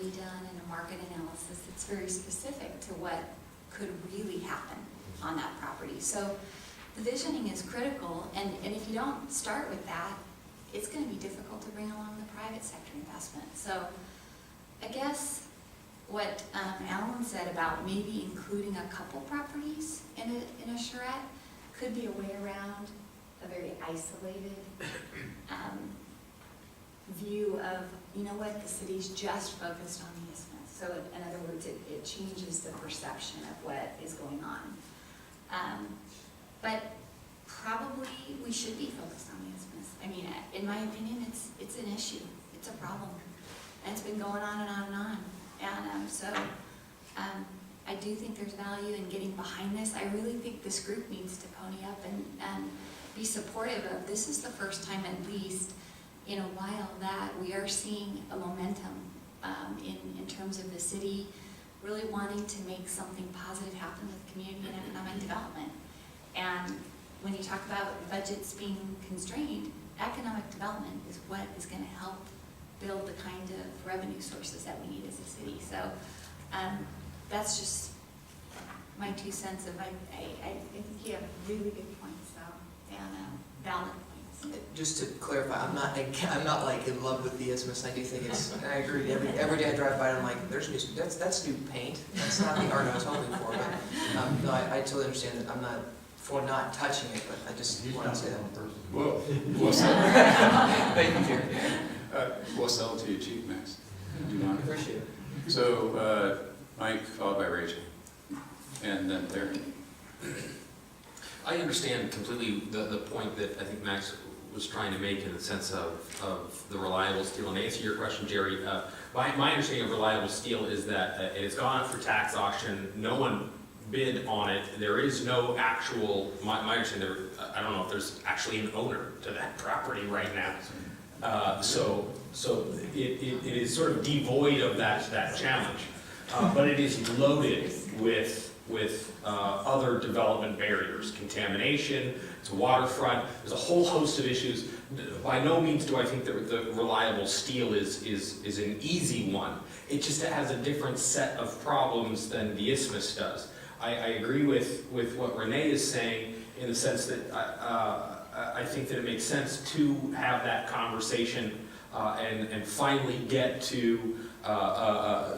study done and a market analysis that's very specific to what could really happen on that property. So the visioning is critical, and if you don't start with that, it's going to be difficult to bring along the private sector investment. So I guess what Alan said about maybe including a couple properties in a charrette could be a way around a very isolated view of, you know what, the city's just focused on the isthmus. So in other words, it changes the perception of what is going on. But probably we should be focused on the isthmus. I mean, in my opinion, it's an issue. It's a problem. And it's been going on and on and on. And so I do think there's value in getting behind this. I really think this group needs to pony up and be supportive of, this is the first time at least in a while that we are seeing a momentum in terms of the city really wanting to make something positive happen with community and economic development. And when you talk about budgets being constrained, economic development is what is going to help build the kind of revenue sources that we need as a city. So that's just my 2 cents of, I think you have really good points though, and valid points. Just to clarify, I'm not like in love with the isthmus. I do think it's, and I agree, every day I drive by and I'm like, there's new, that's new paint. That's not the art I was hoping for, but no, I totally understand that. I'm not for not touching it, but I just want to say that. Well, we'll sell Thank you, Jerry. we'll sell it to you cheap, Max. Do not. Appreciate it. So, Mike, followed by Rachel, and then Terry. I understand completely the point that I think Max was trying to make in the sense of the reliable steel. And to answer your question, Jerry, my understanding of reliable steel is that it's gone up for tax auction. No one bid on it. There is no actual, my understanding, I don't know if there's actually an owner to that property right now. So it is sort of devoid of that challenge. But it is loaded with other development barriers, contamination, it's a waterfront, there's a whole host of issues. By no means do I think that the reliable steel is an easy one. It just has a different set of problems than the isthmus does. I agree with what Renee is saying in the sense that I think that it makes sense to have that conversation and finally get to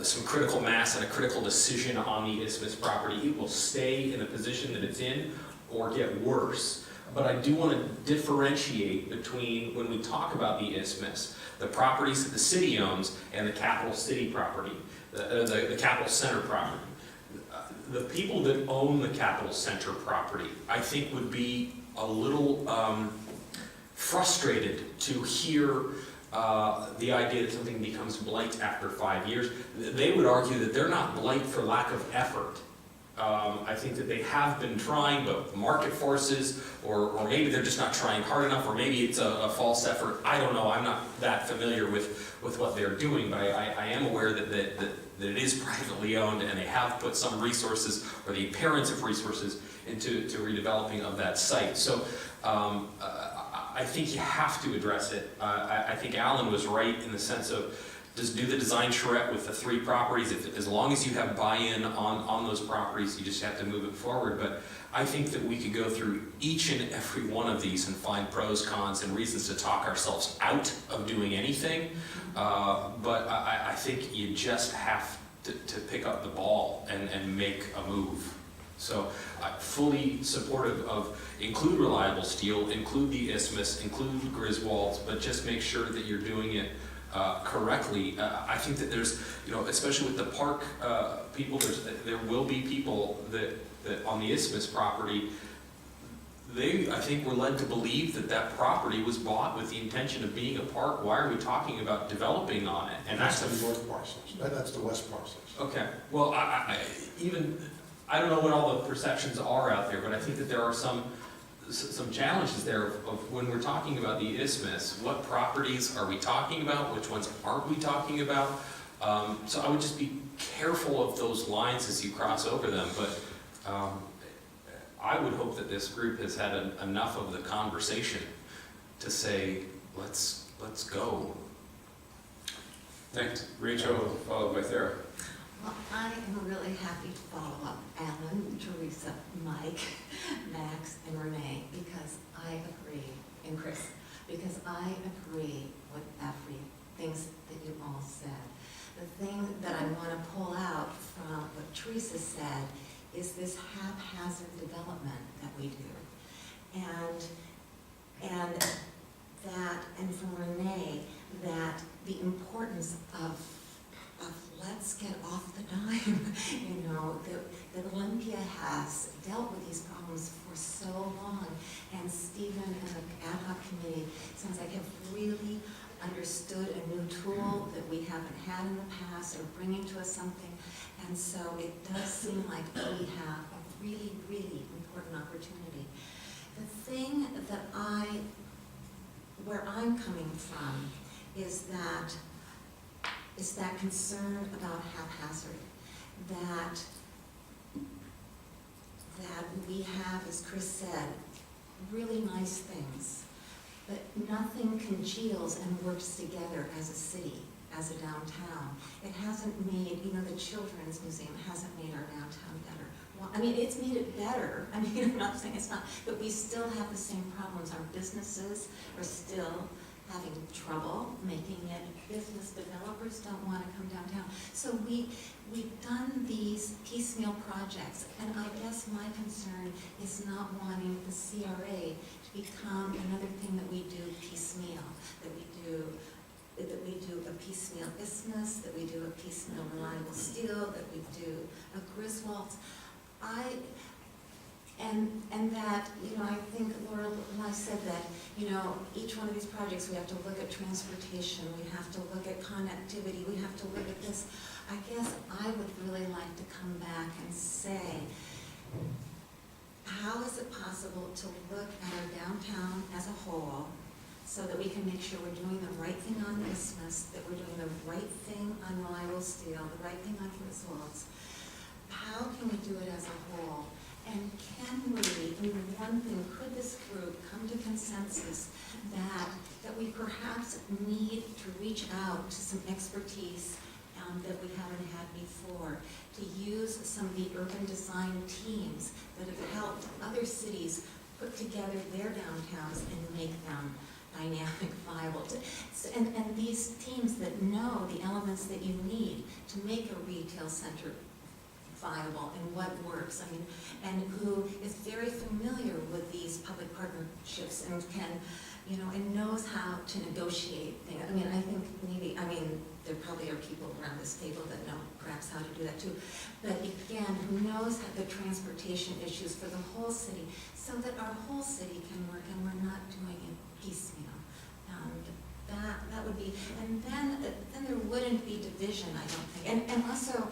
some critical mass and a critical decision on the isthmus property. It will stay in the position that it's in or get worse. But I do want to differentiate between, when we talk about the isthmus, the properties that the city owns and the capital city property, the capital center property. The people that own the capital center property, I think, would be a little frustrated to hear the idea that something becomes blight after 5 years. They would argue that they're not blight for lack of effort. I think that they have been trying, but market forces, or maybe they're just not trying hard enough, or maybe it's a false effort. I don't know. I'm not that familiar with what they're doing, but I am aware that it is privately owned, and they have put some resources, or the appearance of resources, into redeveloping of that site. So I think you have to address it. I think Alan was right in the sense of, just do the design charrette with the 3 properties. As long as you have buy-in on those properties, you just have to move it forward. But I think that we could go through each and every one of these and find pros, cons, and reasons to talk ourselves out of doing anything. But I think you just have to pick up the ball and make a move. So I'm fully supportive of include reliable steel, include the isthmus, include Griswolds, but just make sure that you're doing it correctly. I think that there's, especially with the park people, there will be people that on the isthmus property, I think were led to believe that property was bought with the intention of being a park. Why are we talking about developing on it? And that's the north parcels. That's the west parcels. Okay. Well, I don't know what all the perceptions are out there, but I think that there are some challenges there of when we're talking about the isthmus, what properties are we talking about, which ones aren't we talking about? So I would just be careful of those lines as you cross over them, but I would hope that this group has had enough of the conversation to say, let's go. Thanks. Rachel, followed by Sarah. Well, I am really happy to follow up Alan, Teresa, Mike, Max, and Renee, because I agree, and Chris, because I agree with every things that you all said. The thing that I want to pull out from what Teresa said is this haphazard development that we do. And from Renee, that the importance of let's get off the dime. You know, that Olympia has dealt with these problems for so long, and Stephen and the ad hoc committee sounds like have really understood a new tool that we haven't had in the past, or bringing to us something, and so it does seem like we have a really, really important opportunity. The thing that where I'm coming from is that concern about haphazard, that we have, as Chris said, really nice things, but nothing congeals and works together as a city, as a downtown. It hasn't made, you know, the Children's Museum hasn't made our downtown better. Well, I mean, it's made it better. I mean, I'm not saying it's not, but we still have the same problems. Our businesses are still having trouble making it. Business developers don't want to come downtown. So we've done these piecemeal projects, and I guess my concern is not wanting the CRA to become another thing that we do piecemeal, that we do a piecemeal isthmus, that we do a piecemeal reliable steel, that we do a Griswold. And that, you know, I think, Laura, when I said that, you know, each one of these projects, we have to look at transportation, we have to look at connectivity, we have to look at this. I guess I would really like to come back and say, how is it possible to look at our downtown as a whole, so that we can make sure we're doing the right thing on the isthmus, that we're doing the right thing on reliable steel, the right thing on Griswolds? How can we do it as a whole? And can we, in one thing, could this group come to consensus that we perhaps need to reach out to some expertise that we haven't had before, to use some of the urban design teams that have helped other cities put together their downtowns and make them dynamic, viable. And these teams that know the elements that you need to make a retail center viable and what works, I mean, and who is very familiar with these public partnerships and can, you know, and knows how to negotiate things. I mean, I think maybe, I mean, there probably are people around this table that know perhaps how to do that too. But again, who knows the transportation issues for the whole city, so that our whole city can work and we're not doing it piecemeal. That would be, and then there wouldn't be division, I don't think. And also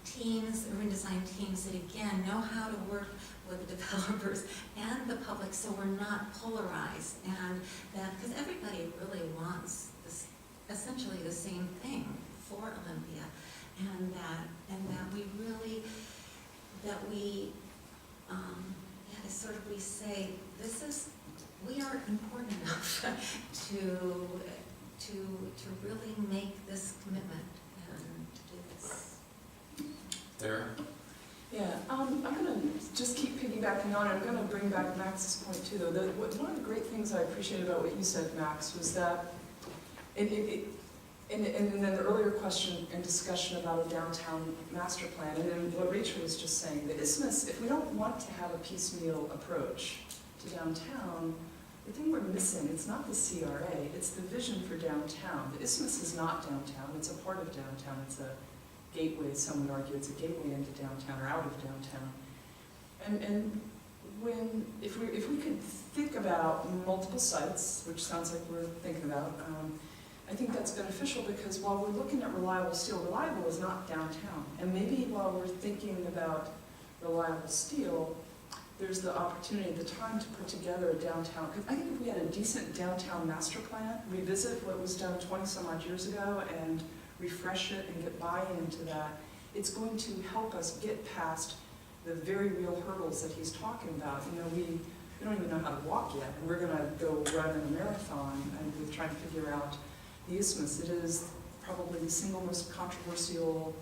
teams, urban design teams that again know how to work with the developers and the public, so we're not polarized, and that, because everybody really wants this, essentially the same thing for Olympia, and that we really, yeah, sort of we say, we are important enough to really make this commitment and to do this. Sarah? Yeah, I'm going to just keep piggybacking on it. I'm going to bring back Max's point too, though. One of the great things I appreciated about what you said, Max, was that, and then the earlier question and discussion about a downtown master plan, and then what Rachel was just saying, the isthmus, if we don't want to have a piecemeal approach to downtown, the thing we're missing, it's not the CRA, it's the vision for downtown. The isthmus is not downtown, it's a part of downtown. It's a gateway, some would argue it's a gateway into downtown or out of downtown. And if we could think about multiple sites, which sounds like we're thinking about, I think that's beneficial, because while we're looking at reliable steel, reliable is not downtown. And maybe while we're thinking about reliable steel, there's the opportunity, the time to put together a downtown, because I think if we had a decent downtown master plan, revisit what was done 20 some odd years ago and refresh it and get buy-in into that, it's going to help us get past the very real hurdles that he's talking about. You know, we don't even know how to walk yet, and we're going to go run in a marathon and we're trying to figure out the isthmus. It is probably the single most controversial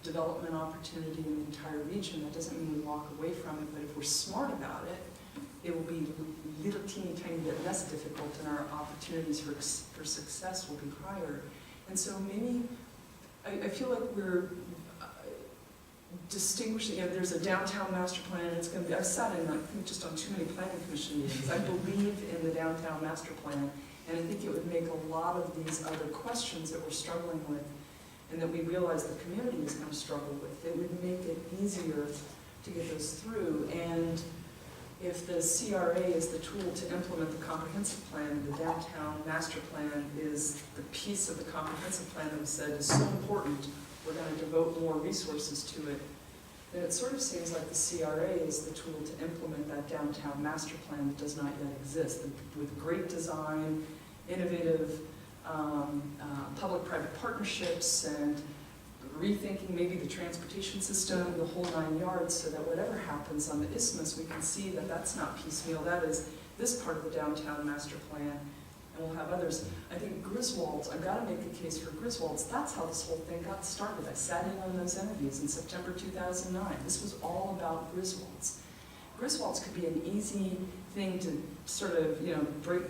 development opportunity in the entire region. That doesn't mean we walk away from it, but if we're smart about it, it will be a little teeny tiny bit less difficult, and our opportunities for success will be higher. And so maybe, I feel like we're distinguishing, there's a downtown master plan, it's going to be, I've sat in, I think, just on too many planning commission meetings. I believe in the downtown master plan, and I think it would make a lot of these other questions that we're struggling with, and that we realize the community is going to struggle with, it would make it easier to get those through. And if the CRA is the tool to implement the comprehensive plan, the downtown master plan is the piece of the comprehensive plan that we said is so important, we're going to devote more resources to it, then it sort of seems like the CRA is the tool to implement that downtown master plan that does not yet exist, with great design, innovative public-private partnerships, and rethinking maybe the transportation system, the whole 9 yards, so that whatever happens on the isthmus, we can see that that's not piecemeal, that is this part of the downtown master plan, and we'll have others. I think Griswold's, I've got to make a case for Griswold's, that's how this whole thing got started. I sat in on those interviews in September 2009. This was all about Griswold's. Griswold's could be an easy thing to sort of, break,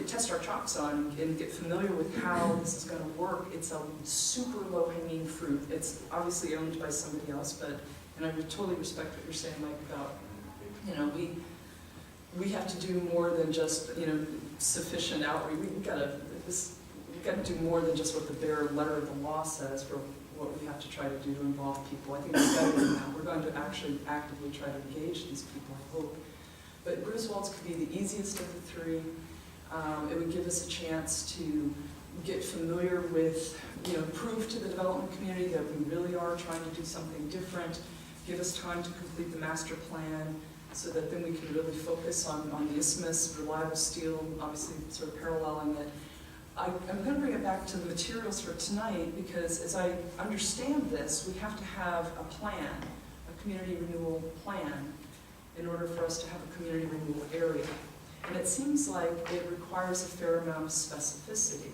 test our chops on and get familiar with how this is going to work. It's a super low-hanging fruit. It's obviously owned by somebody else, but, and I totally respect what you're saying, Mike, about, we have to do more than just, sufficient outreach. We've got to do more than just what the bare letter of the law says for what we have to try to do to involve people. I think it's better than that. We're going to actually actively try to engage these people, I hope. But Griswold's could be the easiest of the three. It would give us a chance to get familiar with, prove to the development community that we really are trying to do something different, give us time to complete the master plan, so that then we can really focus on the isthmus, reliable steel, obviously sort of paralleling it. I'm going to bring it back to the materials for tonight, because as I understand this, we have to have a plan, a community renewal plan, in order for us to have a community renewal area. And it seems like it requires a fair amount of specificity.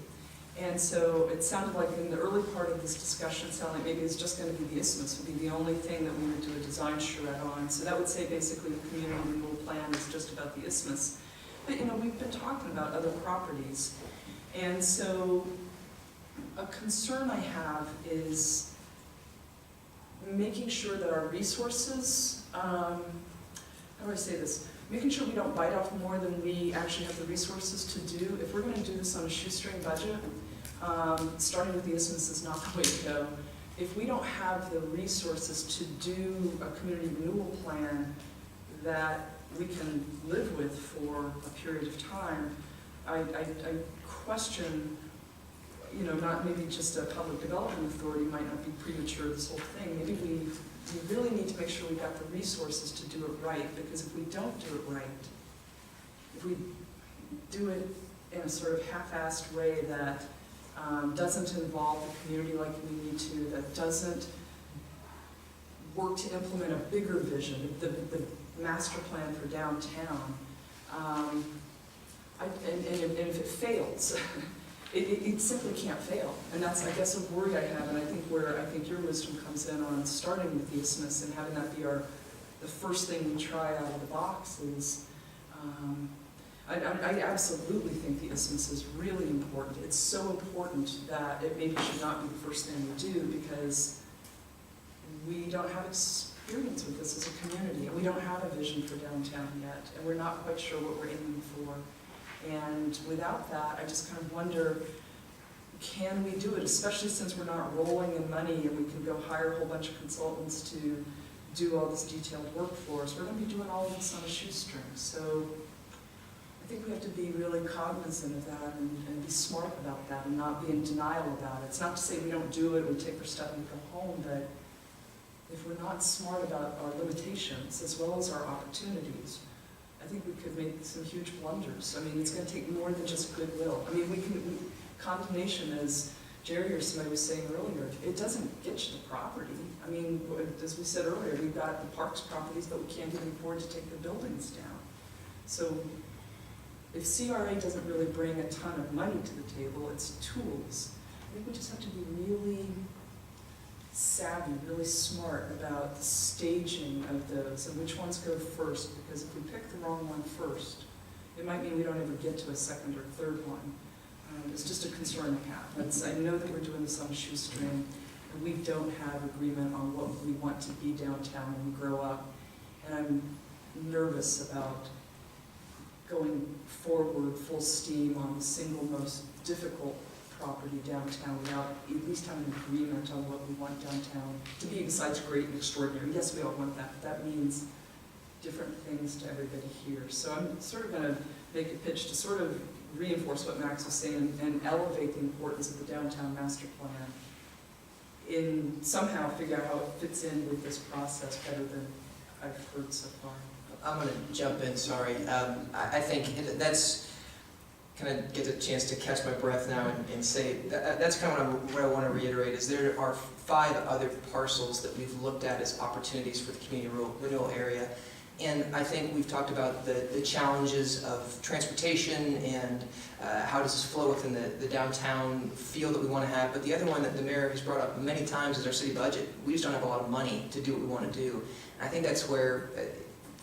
And so it sounded like in the early part of this discussion, it sounded like maybe it's just going to be the isthmus would be the only thing that we would do a design charrette on. So that would say basically the community renewal plan is just about the isthmus. But we've been talking about other properties. And so a concern I have is making sure that our resources, how do I say this? Making sure we don't bite off more than we actually have the resources to do. If we're going to do this on a shoestring budget, starting with the isthmus is not the way to go. If we don't have the resources to do a community renewal plan that we can live with for a period of time, I question, not maybe just a public development authority might not be premature, this whole thing. Maybe we really need to make sure we've got the resources to do it right, because if we don't do it right, if we do it in a sort of half-assed way that doesn't involve the community like we need to, that doesn't work to implement a bigger vision, the master plan for downtown, and if it fails, it simply can't fail. And that's, I guess, a worry I have, and I think where your wisdom comes in on starting with the isthmus and having that be the first thing we try out of the box is, I absolutely think the isthmus is really important. It's so important that it maybe should not be the first thing we do, because we don't have experience with this as a community, and we don't have a vision for downtown yet, and we're not quite sure what we're aiming for. And without that, I just kind of wonder, can we do it, especially since we're not rolling in money and we can go hire a whole bunch of consultants to do all this detailed work for us. We're going to be doing all of this on a shoestring. So I think we have to be really cognizant of that and be smart about that and not be in denial about it. It's not to say we don't do it, we take our stuff and go home, but if we're not smart about our limitations as well as our opportunities, I think we could make some huge blunders. I mean, it's going to take more than just goodwill. I mean, condemnation, as Jerry or somebody was saying earlier, it doesn't get you the property. I mean, as we said earlier, we've got the parks properties, but we can't even afford to take the buildings down. So if CRA doesn't really bring a ton of money to the table, it's tools. think we just have to be really savvy, really smart about the staging of those and which ones go first, because if we pick the wrong one first, it might mean we don't ever get to a second or third one. It's just a concern I have. I know that we're doing this on a shoestring, and we don't have agreement on what we want to be downtown when we grow up. And I'm nervous about going forward full steam on the single most difficult property downtown without at least having an agreement on what we want downtown to be besides great and extraordinary. Yes, we all want that, but that means different things to everybody here. So I'm sort of going to make a pitch to sort of reinforce what Max was saying and elevate the importance of the downtown master plan in somehow figure out how it fits in with this process better than I've heard so far. I'm going to jump in, sorry. I think that's kind of get a chance to catch my breath now and say, that's kind of what I want to reiterate, is there are 5 other parcels that we've looked at as opportunities for the community renewal area. And I think we've talked about the challenges of transportation and how does this flow within the downtown feel that we want to have. But the other one that the mayor has brought up many times is our city budget. We just don't have a lot of money to do what we want to do. And I think that's where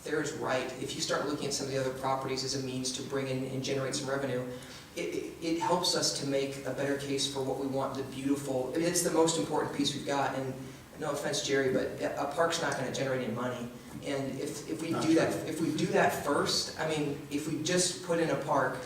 Thayer's right. If you start looking at some of the other properties as a means to bring in and generate some revenue, it helps us to make a better case for what we want, the beautiful, it's the most important piece we've got. And no offense, Jerry, but a park's not going to generate any money. And if we do that first, I mean, if we just put in a park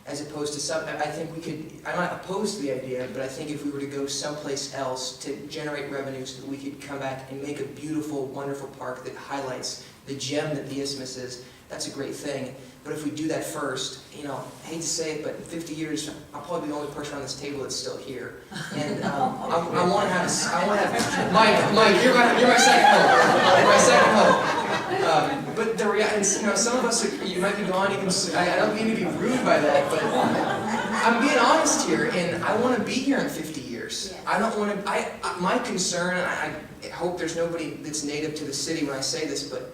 as opposed to some, I think we could, I'm not opposed to the idea, but I think if we were to go someplace else to generate revenue so that we could come back and make a beautiful, wonderful park that highlights the gem that the Isthmus is, that's a great thing. But if we do that first, you know, I hate to say it, but in 50 years, I'll probably be the only person on this table that's still here. And I want to have, Mike, you're my second hope. You're my second hope. But the reality, you know, some of us, you might be gone. I don't mean to be rude by that, but I'm being honest here, and I want to be here in 50 years. Yes. I don't want to. My concern, I hope there's nobody that's native to the city when I say this, but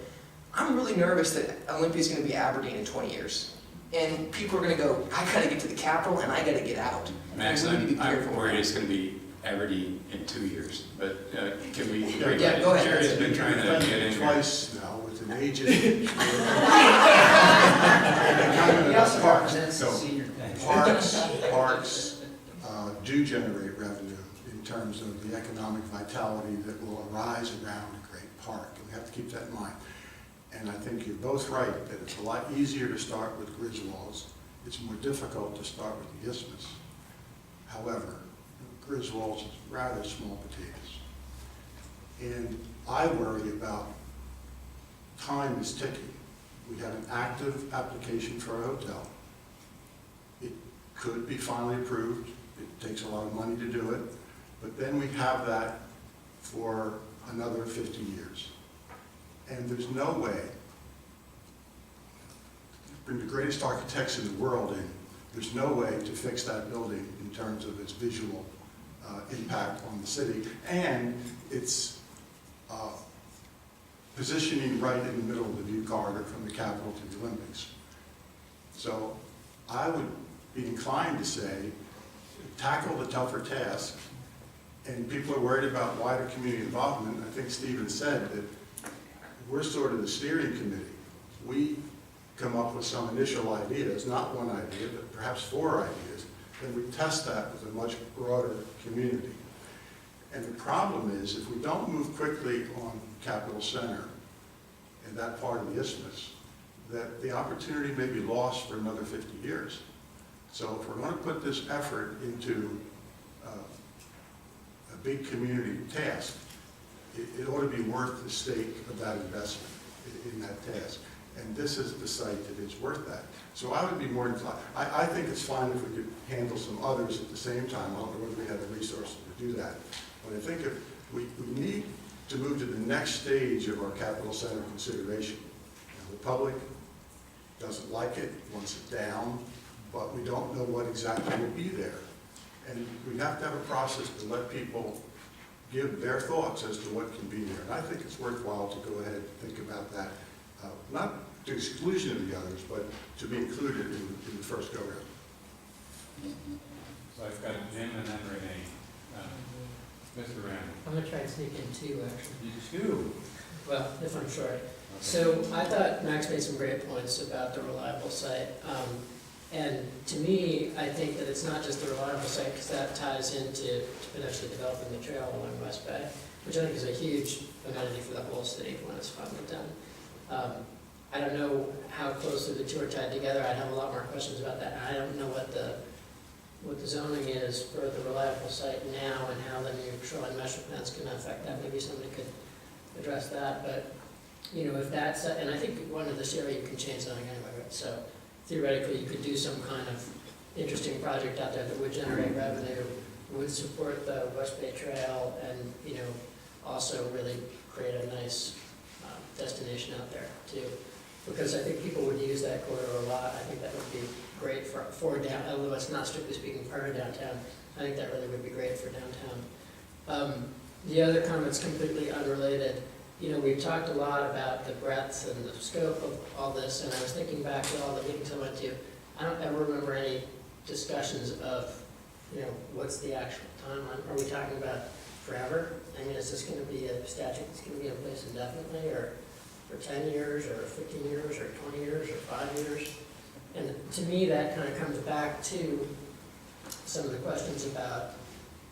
I'm really nervous that Olympia is going to be Aberdeen in 20 years. And people are going to go, I got to get to the capital and I got to get out. Max, And we need to be I'm careful. worried it's going to be Aberdeen in 2 years, but can we? Yeah, go ahead. Jerry's been trying to get in here. Twice now with an agent. He also represents the So, senior thing. Parks do generate revenue in terms of the economic vitality that will arise around a great park. And we have to keep that in mind. And I think you're both right that it's a lot easier to start with Griswolds. It's more difficult to start with the Isthmus. However, Griswolds is rather small potatoes. And I worry about time is ticking. We have an active application for a hotel. It could be finally approved. It takes a lot of money to do it. But then we have that for another 50 years. And there's no way, bring the greatest architects in the world in, there's no way to fix that building in terms of its visual impact on the city and its positioning right in the middle of the view corridor from the Capitol to the Olympics. So I would be inclined to say, tackle the tougher task, and people are worried about wider community involvement. I think Stephen said that we're sort of the steering committee. We come up with some initial ideas, not one idea, but perhaps 4 ideas, then we test that with a much broader community. And the problem is, if we don't move quickly on Capitol Center and that part of the Isthmus, that the opportunity may be lost for another 50 years. So if we're going to put this effort into a big community task, it ought to be worth the stake of that investment in that task. And this is the site that is worth that. So I would be more inclined. I think it's fine if we could handle some others at the same time. I don't know whether we have the resources to do that. But I think if we need to move to the next stage of our Capitol Center consideration. Now, the public doesn't like it, wants it down, but we don't know what exactly will be there. And we have to have a process to let people give their thoughts as to what can be there. And I think it's worthwhile to go ahead and think about that, not to exclusion of the others, but to be included in the first go-round. So I've got Jim and then Renee. Mr. Rand. I'm gonna try and sneak in two, actually. You too. Well, if I'm short. So I thought Max made some great points about the reliable site. And to me, I think that it's not just the reliable site, because that ties into potentially developing the trail along West Bay, which I think is a huge amenity for the whole city when it's finally done. I don't know how closely the two are tied together. I'd have a lot more questions about that. I don't know what the zoning is for the reliable site now and how the new shoreline mesh plans can affect that. Maybe somebody could address that, but, you know, if that's, and I think one of this area you can change zoning anyway, right? So theoretically, you could do some kind of interesting project out there that would generate revenue, would support the West Bay Trail, and, you know, also really create a nice destination out there too. Because I think people would use that corridor a lot. I think that would be great for down, although it's not strictly speaking part of downtown. I think that really would be great for downtown. The other comment's completely unrelated. You know, we've talked a lot about the breadth and the scope of all this, and I was thinking back to all the meetings I went to. I don't ever remember any discussions of, you know, what's the actual timeline? Are we talking about forever? I mean, is this going to be a statute that's going to be in place indefinitely, or for 10 years, or 15 years, or 20 years, or 5 years? And to me, that kind of comes back to some of the questions about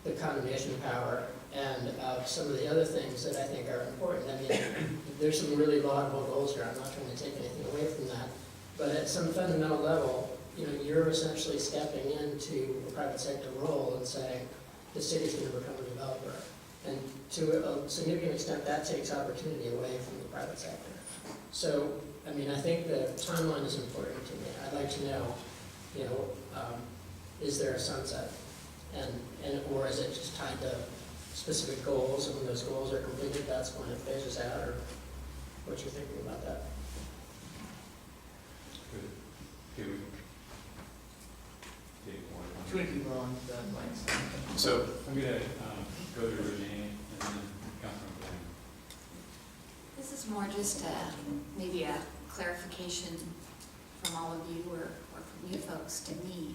the condemnation power and some of the other things that I think are important. I mean, there's some really laudable goals here. I'm not trying to take anything away from that. But at some fundamental level, you know, you're essentially stepping into a private sector role and saying, the city's going to become a developer. And to a significant extent, that takes opportunity away from the private sector. So, I mean, I think the timeline is important to me. I'd like to know, you know, is there a sunset? Or is it just tied to specific goals, and when those goals are completed, that's when it phases out, or what you're thinking about that? Good. Can we take one? Should we keep rolling the mics? So I'm gonna go to Renee and then Councilmember Blaine. This is more just maybe a clarification from all of you or from you folks to me.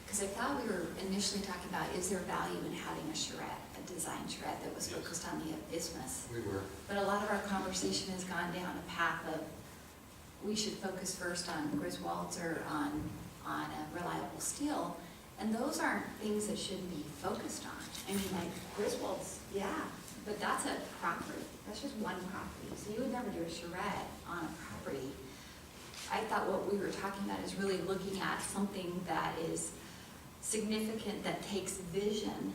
Because I thought we were initially talking about, is there value in having a charrette, a design charrette that was focused on the isthmus? We were. But a lot of our conversation has gone down a path of, we should focus first on Griswolds or on reliable steel. And those aren't things that shouldn't be focused on. I mean, like Griswolds, yeah, but that's a property. That's just one property. So you would never do a charrette on a property. I thought what we were talking about is really looking at something that is significant, that takes vision,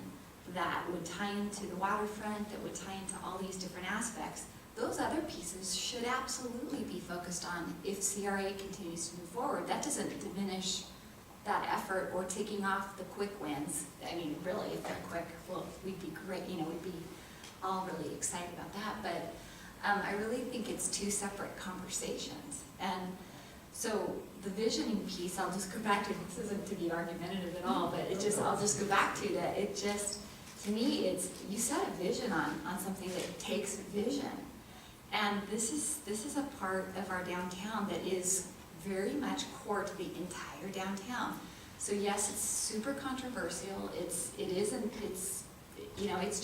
that would tie into the waterfront, that would tie into all these different aspects. Those other pieces should absolutely be focused on if CRA continues to move forward. That doesn't diminish that effort or taking off the quick wins. I mean, really, if they're quick, well, we'd be great, you know, we'd be all really excited about that. But I really think it's two separate conversations. And so the visioning piece, I'll just go back to, this isn't to be argumentative at all, but I'll just go back to that. It just, to me, it's, you set a vision on something that takes vision. And this is a part of our downtown that is very much core to the entire downtown. So yes, it's super controversial. It's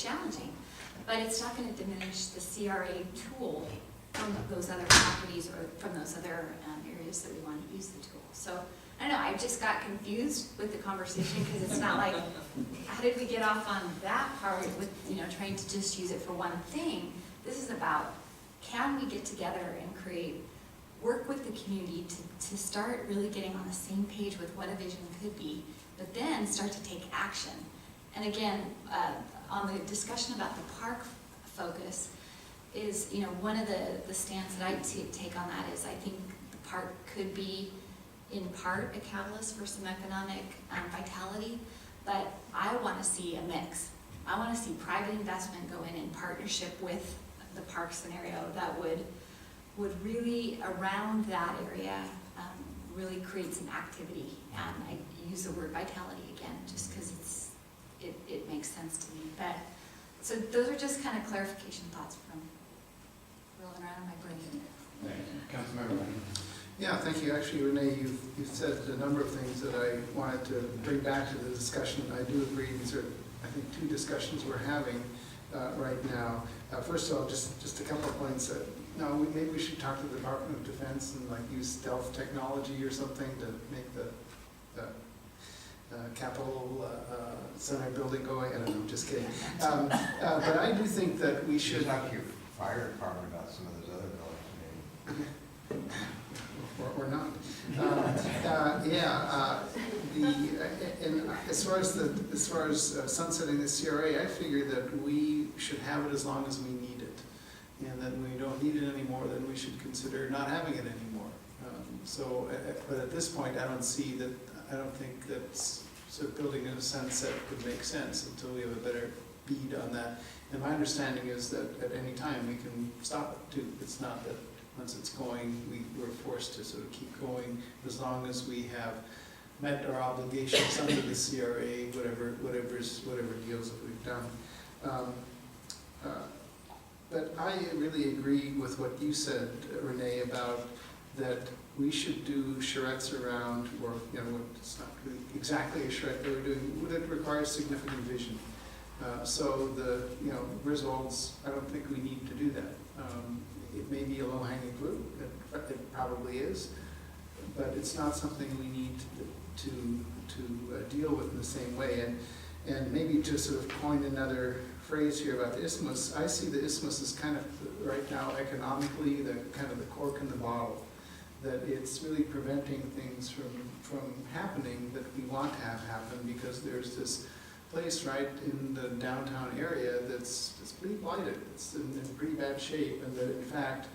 challenging, but it's not going to diminish the CRA tool from those other properties or from those other areas that we want to use the tool. So I don't know, I just got confused with the conversation because it's not like, how did we get off on that part with, you know, trying to just use it for one thing? This is about, can we get together and work with the community to start really getting on the same page with what a vision could be, but then start to take action. And again, on the discussion about the park focus, is, you know, one of the stands that I take on that is I think the park could be in part a catalyst for some economic vitality, but I want to see a mix. I want to see private investment go in partnership with the park scenario that would really, around that area, really create some activity. And I use the word vitality again, just because it makes sense to me. But so those are just kind of clarification thoughts from rolling around in my brain. Thank you. Councilmember Blaine. Yeah, thank you. Actually, Renee, you've said a number of things that I wanted to bring back to the discussion. I do agree these are I think, two discussions we're having right now. First of all, just a couple of points. No, maybe we should talk to the Department of Defense and like use stealth technology or something to make the Capitol Center building going. I don't know, just kidding. But I do think that we should. Talk to your fire department about some of those other buildings, maybe. Or not. And as far as sunsetting the CRA, I figure that we should have it as long as we need it. And then when we don't need it anymore, then we should consider not having it anymore. But at this point, I don't think that sort of building in a sunset would make sense until we have a better bead on that. And my understanding is that at any time we can stop it too. It's not that once it's going, we're forced to sort of keep going as long as we have met our obligations under the CRA, whatever deals that we've done. But I really agree with what you said, Renee, about that we should do charrettes around, or it's not really exactly a charrette that we're doing, that requires significant vision. So the Griswolds, I don't think we need to do that. It may be a low-hanging fruit, it probably is, but it's not something we need to deal with in the same way. And maybe to sort of coin another phrase here about the isthmus, I see the isthmus as kind of right now economically the kind of the cork in the bottle, that it's really preventing things from happening that we want to have happen, because there's this place right in the downtown area that's pretty blighted. It's in pretty bad shape, and that in fact,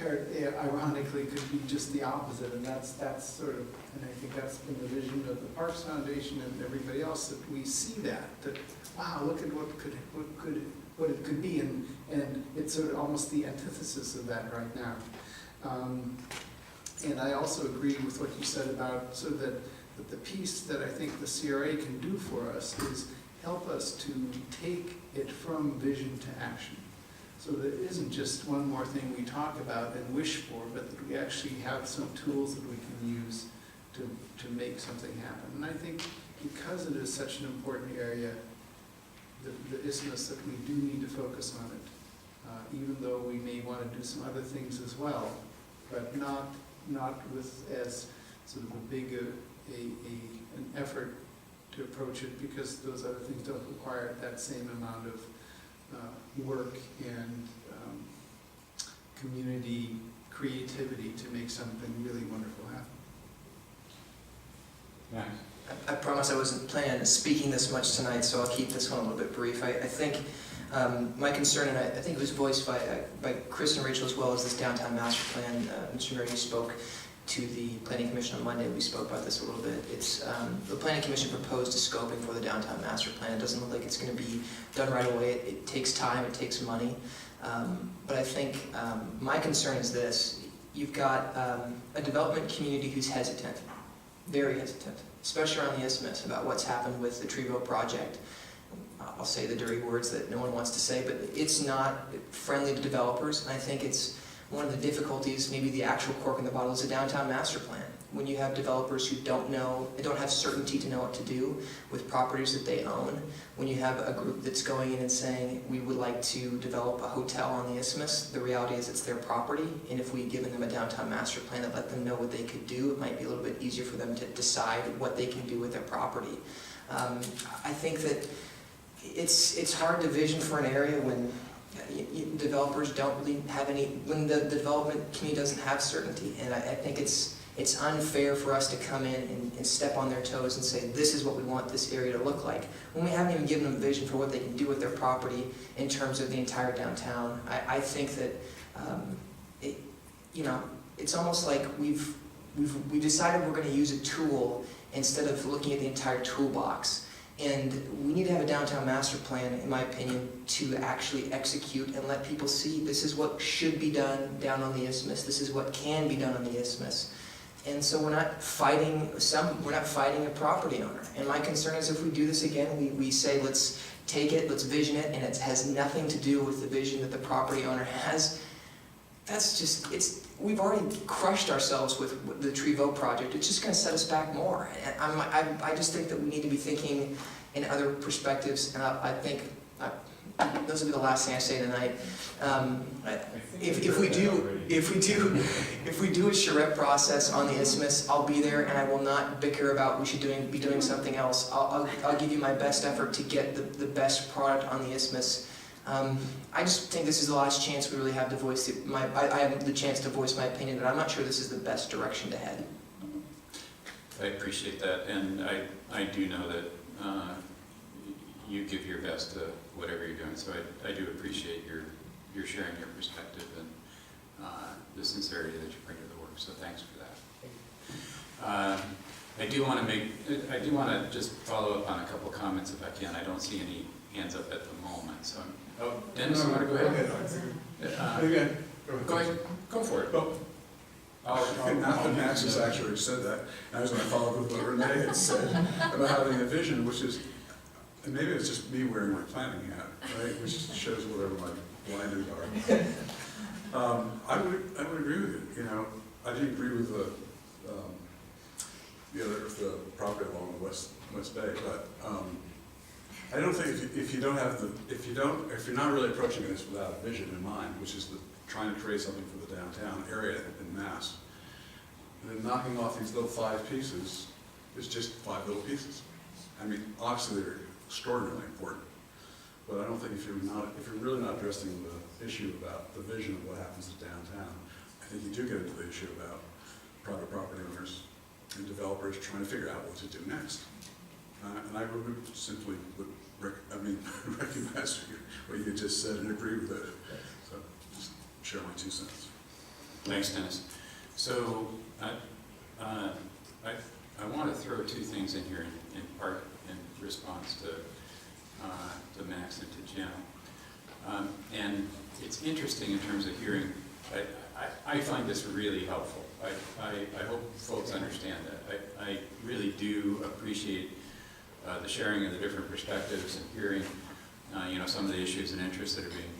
ironically, could be just the opposite. And that's sort of, and I think that's been the vision of the Parks Foundation and everybody else, that we see that wow, look at what it could be, and it's sort of almost the antithesis of that right now. And I also agree with what you said about sort of that the piece that I think the CRA can do for us is help us to take it from vision to action. So that it isn't just one more thing we talk about and wish for, but that we actually have some tools that we can use to make something happen. And I think because it is such an important area, the isthmus, that we do need to focus on it, even though we may want to do some other things as well, but not with as sort of a big an effort to approach it, because those other things don't require that same amount of work and community creativity to make something really wonderful happen. Max? I promise I wasn't planning on speaking this much tonight, so I'll keep this one a little bit brief. I think my concern, and I think it was voiced by Chris and Rachel as well, as this downtown master plan. Mr. Mayor, you spoke to the Planning Commission on Monday. We spoke about this a little bit. It's the Planning Commission proposed a scoping for the downtown master plan. It doesn't look like it's going to be done right away. It takes time, it takes money. But I think my concern is this. You've got a development community who's hesitant, very hesitant, especially around the isthmus, about what's happened with the Treeville project. I'll say the dirty words that no one wants to say, but it's not friendly to developers, and I think it's one of the difficulties, maybe the actual cork in the bottle, is a downtown master plan. When you have developers who don't have certainty to know what to do with properties that they own, when you have a group that's going in and saying, we would like to develop a hotel on the isthmus, the reality is it's their property, and if we'd given them a downtown master plan that let them know what they could do, it might be a little bit easier for them to decide what they can do with their property. I think that it's hard to vision for an area when developers don't really have when the development community doesn't have certainty, and I think it's unfair for us to come in and step on their toes and say, this is what we want this area to look like, when we haven't even given them a vision for what they can do with their property in terms of the entire downtown. I think that it's almost like we've decided we're going to use a tool instead of looking at the entire toolbox. And we need to have a downtown master plan, in my opinion, to actually execute and let people see this is what should be done down on the isthmus. This is what can be done on the isthmus. And so we're not fighting a property owner. And my concern is if we do this again, we say let's take it, let's vision it, and it has nothing to do with the vision that the property owner has. That's just, we've already crushed ourselves with the Treeville project. It's just going to set us back more. And I just think that we need to be thinking and other perspectives. And I think, this will be the last thing I say tonight. If we do a charrette process on the isthmus, I'll be there, and I will not bicker about we should be doing something else. I'll give you my best effort to get the best product on the isthmus. I just think this is the last chance we really have to voice I have the chance to voice my opinion, but I'm not sure this is the best direction to head. I appreciate that, and I do know that you give your best to whatever you're doing, so I do appreciate your sharing your perspective and the sincerity that you bring to the work, so thanks for that. I do want to just follow up on a couple comments if I can. I don't see any hands up at the moment, so, Dennis, you want to go ahead? Again, Go ahead, go for it. Well, now that Max has actually said that, I was going to follow up with what Renee had said about having a vision, which is, and maybe it's just me wearing my planning hat, right, which shows whatever my blinders are. I would agree with you. You know, I didn't agree with the property along the West Bay, but I don't think if you're not really approaching this without a vision in mind, which is trying to create something for the downtown area in mass, then knocking off these little 5 pieces is just 5 little pieces. I mean, obviously they're extraordinarily important, but I don't think if you're really not addressing the issue about the vision of what happens to downtown, I think you do get into the issue about private property owners and developers trying to figure out what to do next. And I would simply recognize what you just said and agree with it. So just share my 2 cents. Thanks, Dennis. So I want to throw 2 things in here in part in response to Max and to Jim. And it's interesting in terms of hearing. I find this really helpful. I hope folks understand that. I really do appreciate the sharing of the different perspectives and hearing, some of the issues and interests that are being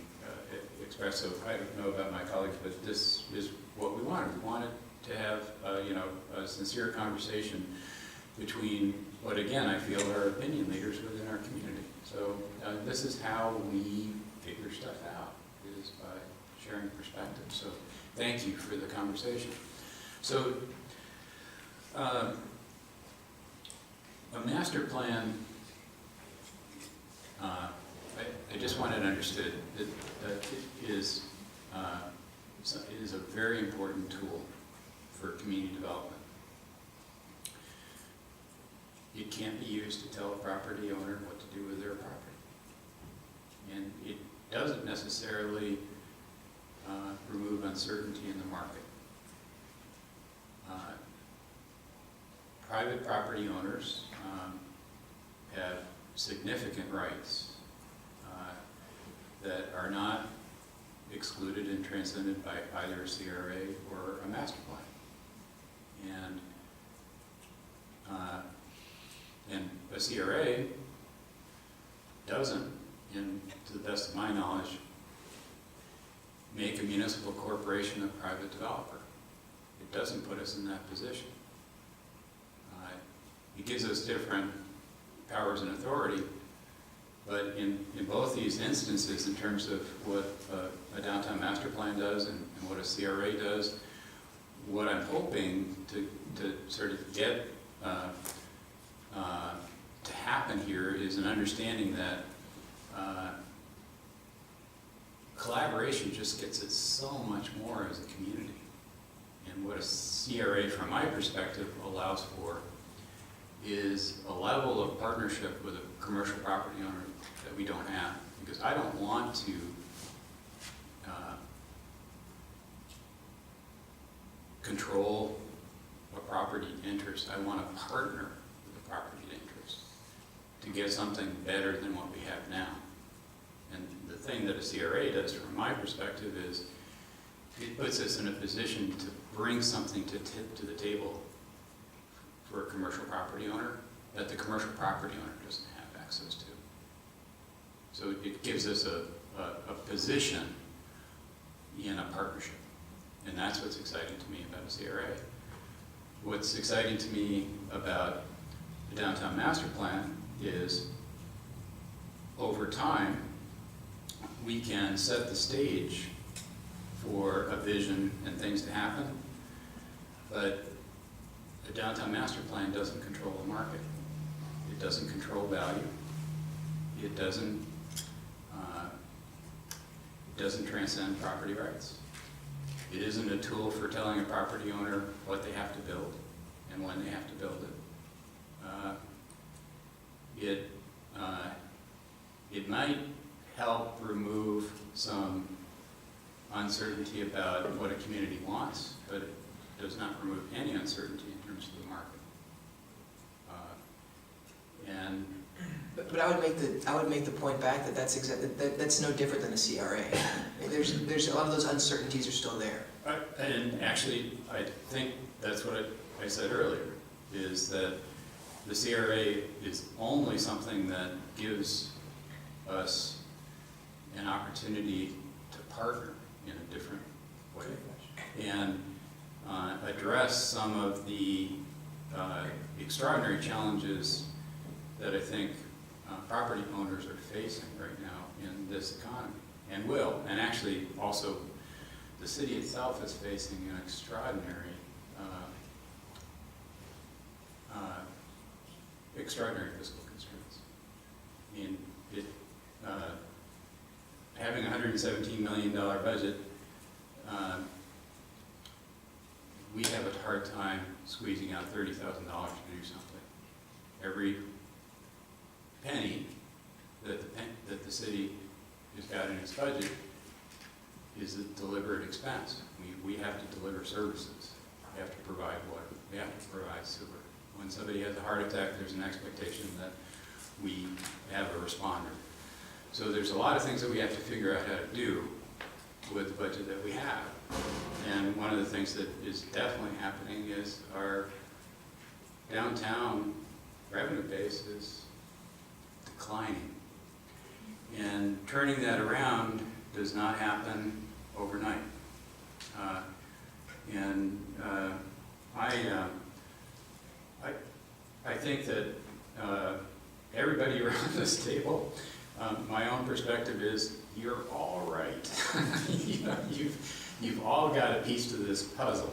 expressed. So I don't know about my colleagues, but this is what we wanted. We wanted to have, a sincere conversation between what, again, I feel are opinion leaders within our community. So this is how we figure stuff out, is by sharing perspectives. So thank you for the conversation. So a master plan, I just want it understood that it is a very important tool for community development. It can't be used to tell a property owner what to do with their property. And it doesn't necessarily remove uncertainty in the market. Private property owners have significant rights that are not excluded and transcended by either a CRA or a master plan. And a CRA doesn't, to the best of my knowledge, make a municipal corporation a private developer. It doesn't put us in that position. It gives us different powers and authority, but in both these instances, in terms of what a downtown master plan does and what a CRA does, what I'm hoping to sort of get to happen here is an understanding that collaboration just gets us so much more as a community. And what a CRA, from my perspective, allows for is a level of partnership with a commercial property owner that we don't have. Because I don't want to control a property interest. I want to partner with a property interest to get something better than what we have now. And the thing that a CRA does, from my perspective, is it puts us in a position to bring something to the table for a commercial property owner that the commercial property owner doesn't have access to. So it gives us a position in a partnership. And that's what's exciting to me about a CRA. What's exciting to me about the downtown master plan is over time, we can set the stage for a vision and things to happen, but a downtown master plan doesn't control the market. It doesn't control value. It doesn't transcend property rights. It isn't a tool for telling a property owner what they have to build and when they have to build it. It might help remove some uncertainty about what a community wants, but it does not remove any uncertainty in terms of the market. But I would make the point back that that's no different than a CRA. I mean, there's a lot of those uncertainties are still there. And actually, I think that's what I said earlier, is that the CRA is only something that gives us an opportunity to partner in a different way and address some of the extraordinary challenges that I think property owners are facing right now in this economy, and will, and actually also the city itself is facing an extraordinary fiscal constraints. I mean, having a $117 million budget, we have a hard time squeezing out $30,000 to do something. Every penny that the city has got in its budget is a deliberate expense. We have to deliver services. We have to provide water. We have to provide sewer. When somebody has a heart attack, there's an expectation that we have a responder. So there's a lot of things that we have to figure out how to do with the budget that we have. And one of the things that is definitely happening is our downtown revenue base is declining. And turning that around does not happen overnight. I think that everybody around this table, my own perspective is, you're all right. You know, you've all got a piece to this puzzle.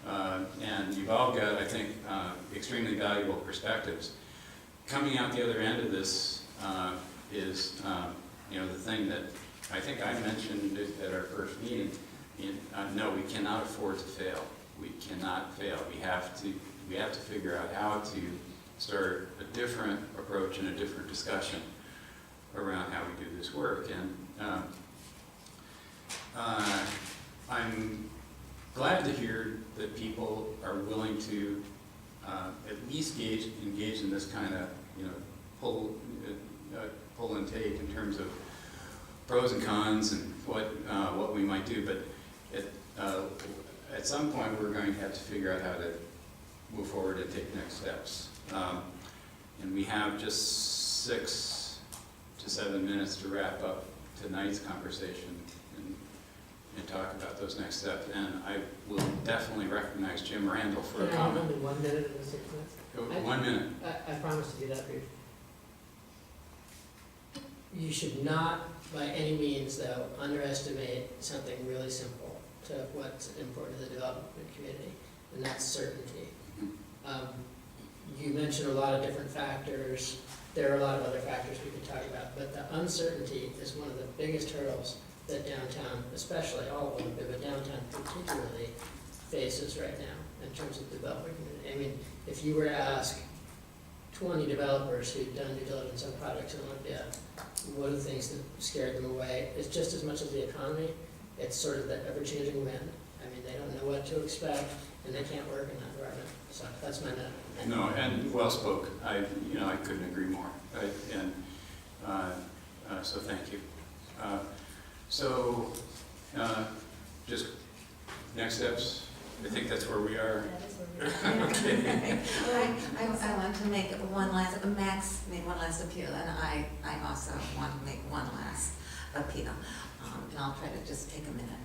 And you've all got, I think, extremely valuable perspectives. Coming out the other end of this is, you know, the thing that I think I mentioned at our first meeting. No, we cannot afford to fail. We cannot fail. We have to figure out how to start a different approach and a different discussion around how we do this work. And I'm glad to hear that people are willing to at least engage in this kind of, you know, pull and take in terms of pros and cons and what we might do. But at some point, we're going to have to figure out how to move forward and take next steps. And we have just 6 to 7 minutes to wrap up tonight's conversation and talk about those next steps. And I will definitely recognize Jim Randall for a Can I have comment. only 1 minute in the 6 minutes? 1 minute. I promise to do that brief. You should not, by any means, though, underestimate something really simple to what's important to the development community, and that's certainty. You mentioned a lot of different factors. There are a lot of other factors we could talk about, but the uncertainty is one of the biggest hurdles that downtown, especially all of Olympia, but downtown particularly, faces right now in terms of development community. I mean, if you were to ask 20 developers who've done due diligence on projects in Olympia, one of the things that scared them away is just as much as the economy, it's sort of the ever-changing wind. I mean, they don't know what to expect, and they can't work in that environment. So that's my note. No, and well spoke. I couldn't agree more. So thank you. Just next steps. I think that's where we are. Okay. I want to make Max made one last appeal, and I also want to make one last appeal. And I'll try to just take a minute.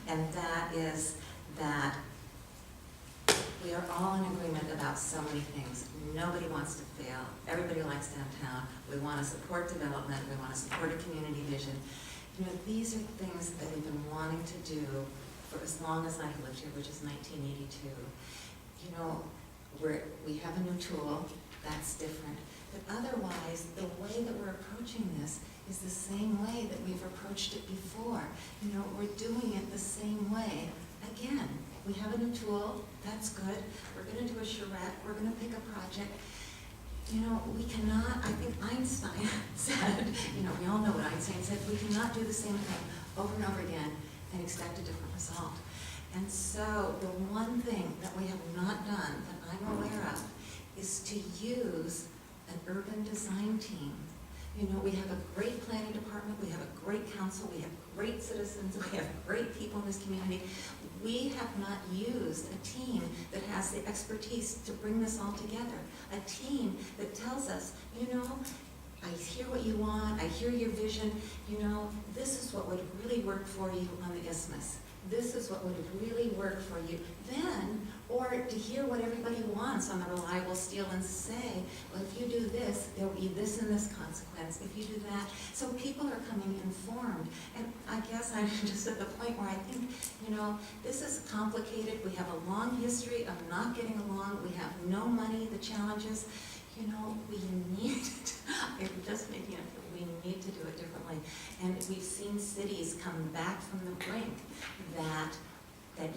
And that is that we are all in agreement about so many things. Nobody wants to fail. Everybody likes downtown. We want to support development. We want to support a community vision. You know, these are things that we've been wanting to do for as long as I've lived here, which is 1982. You know, we have a new tool. That's different. But otherwise, the way that we're approaching this is the same way that we've approached it before. You know, we're doing it the same way. Again, we have a new tool, that's good. We're gonna do a charrette, we're gonna pick a project. You know, we cannot, I think Einstein said, you know, we all know what Einstein said, we cannot do the same thing over and over again and expect a different result. And so the one thing that we have not done that I'm aware of is to use an urban design team. You know, we have a great planning department, we have a great council, we have great citizens, we have great people in this community. We have not used a team that has the expertise to bring this all together. A team that tells us, you know, I hear what you want, I hear your vision, you know, this is what would really work for you on the isthmus. This is what would really work for you. Then, or to hear what everybody wants on the reliable steel and say, well, if you do this, there will be this and this consequence. If you do that, so people are coming informed. And I guess I'm just at the point where I think, you know, this is complicated. We have a long history of not getting along. We have no money, the challenges. You know, we need to, I'm just making it, we need to do it differently. And we've seen cities come back from the brink that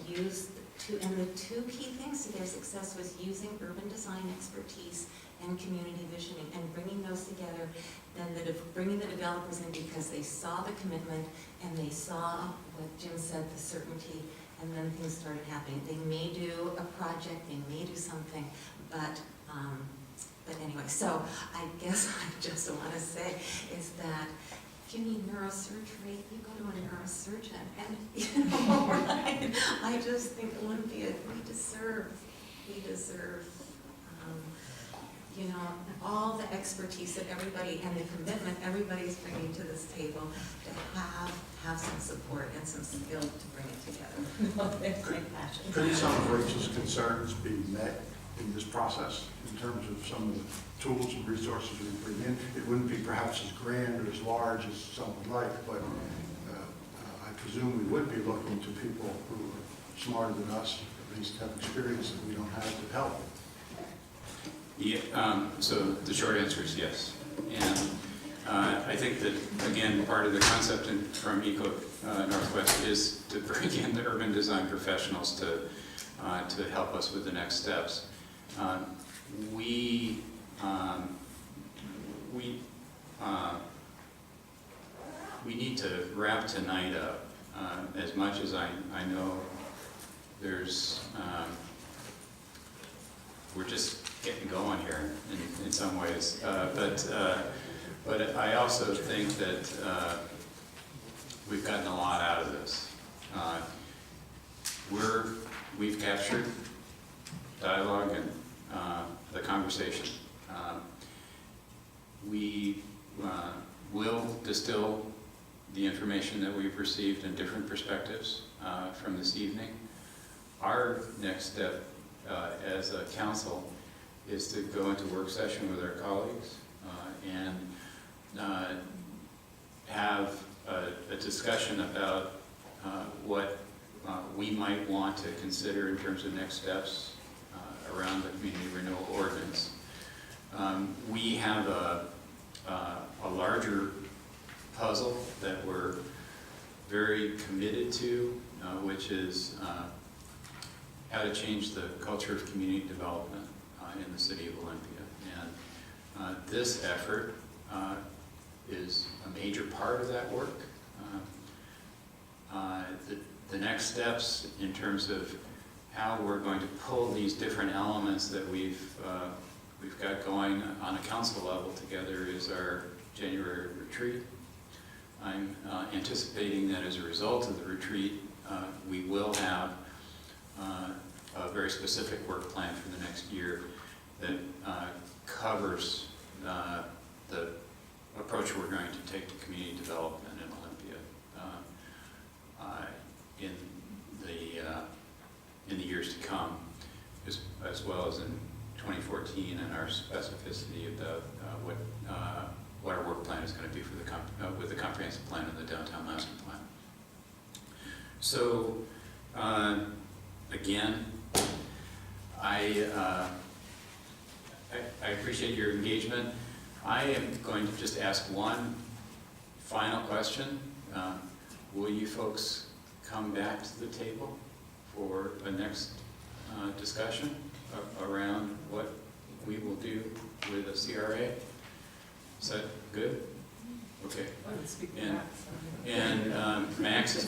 use and the two key things to their success was using urban design expertise and community visioning and bringing those together, then bringing the developers in because they saw the commitment and they saw what Jim said, the certainty, and then things started happening. They may do a project, they may do something, but anyway, so I guess I just want to say is that if you need neurosurgery, you go to a neurosurgeon. And, you know, right? I just think Olympia, we deserve, you know, all the expertise that everybody and the commitment everybody's bringing to this table to have some support and some skill to bring it together. That's my passion. Could some of Rachel's concerns be met in this process in terms of some of the tools and resources we bring in? It wouldn't be perhaps as grand or as large as some would like, but I presume we would be looking to people who are smarter than us, at least have experience that we don't have to help. Yeah, so the short answer is yes. And I think that, again, part of the concept from Eco Northwest is to bring in the urban design professionals to help us with the next steps. We need to wrap tonight up. As much as I know there's, we're just getting going here in some ways. But I also think that we've gotten a lot out of this. We've captured dialogue and the conversation. We will distill the information that we've received in different perspectives from this evening. Our next step as a council is to go into work session with our colleagues and have a discussion about what we might want to consider in terms of next steps around the community renewal ordinance. We have a larger puzzle that we're very committed to, which is how to change the culture of community development in the City of Olympia. And this effort is a major part of that work. The next steps in terms of how we're going to pull these different elements that we've got going on a council level together is our January retreat. I'm anticipating that as a result of the retreat, we will have a very specific work plan for the next year that covers the approach we're going to take to community development in Olympia in the years to come. Because keen in our specificity about what our work plan is going to be for with the comprehensive plan and the downtown master plan. So, again, I appreciate your engagement. I am going to just ask one final question. Will you folks come back to the table for the next discussion around what we will do with the CRA? Is that good? Okay. And Max is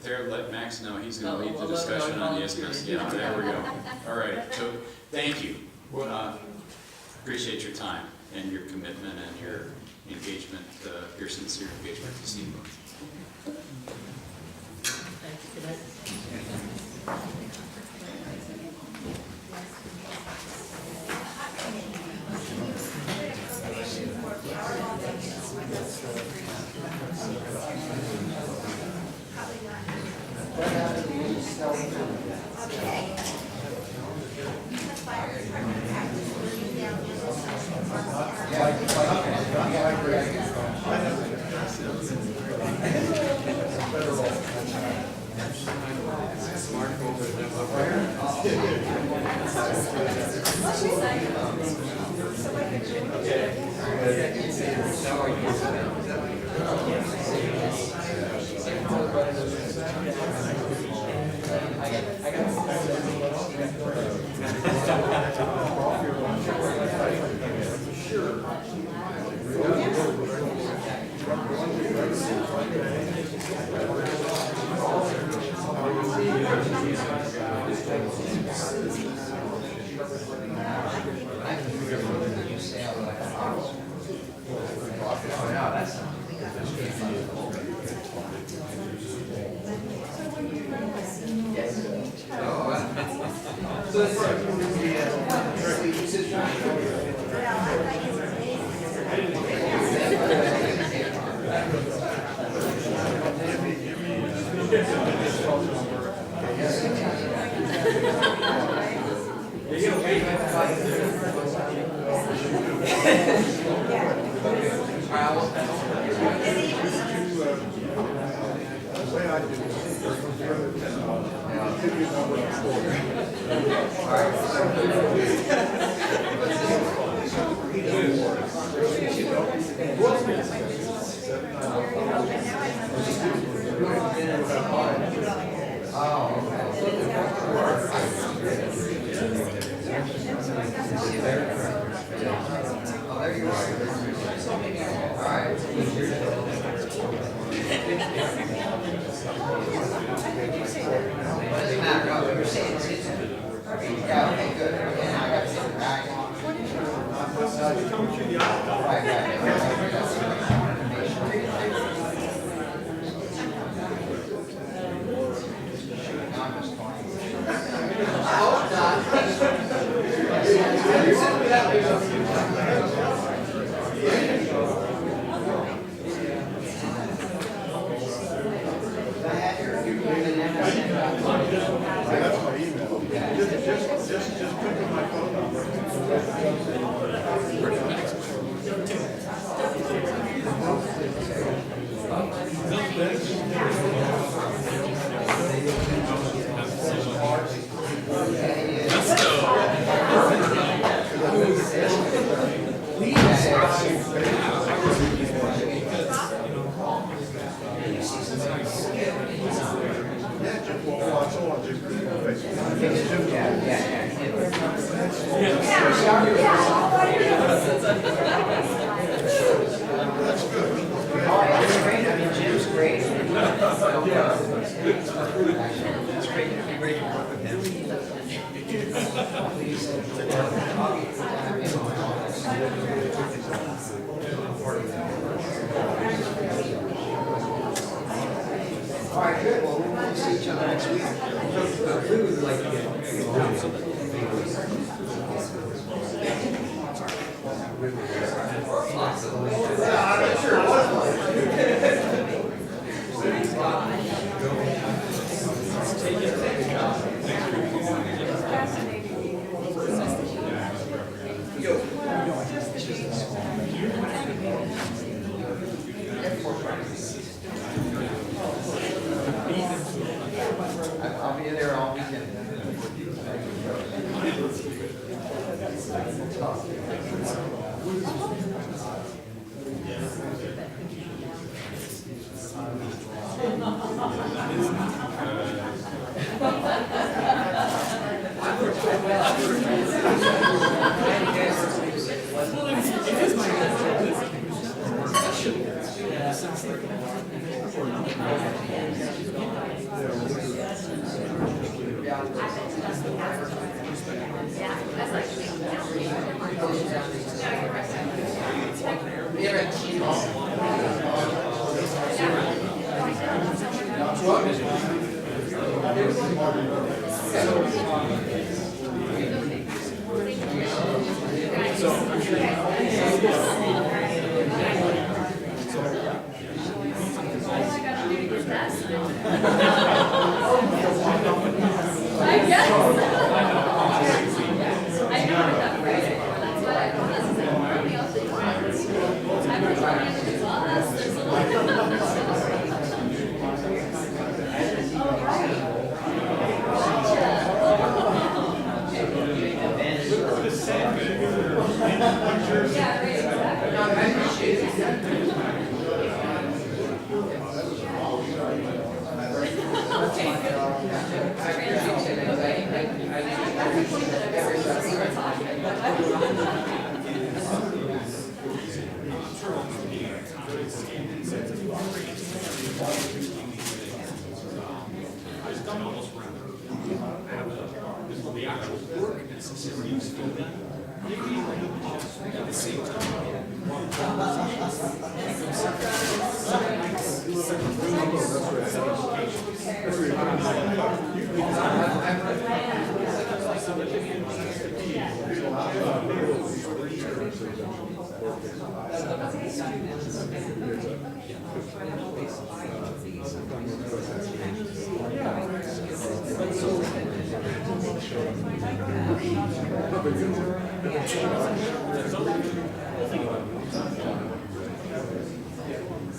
there, let Max know he's gonna lead the discussion on the isthmus. Yeah, there we go. All right, so, thank you. Appreciate your time and your commitment and your engagement, your sincere engagement this evening. Thank you. Good night.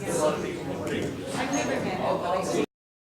Good luck.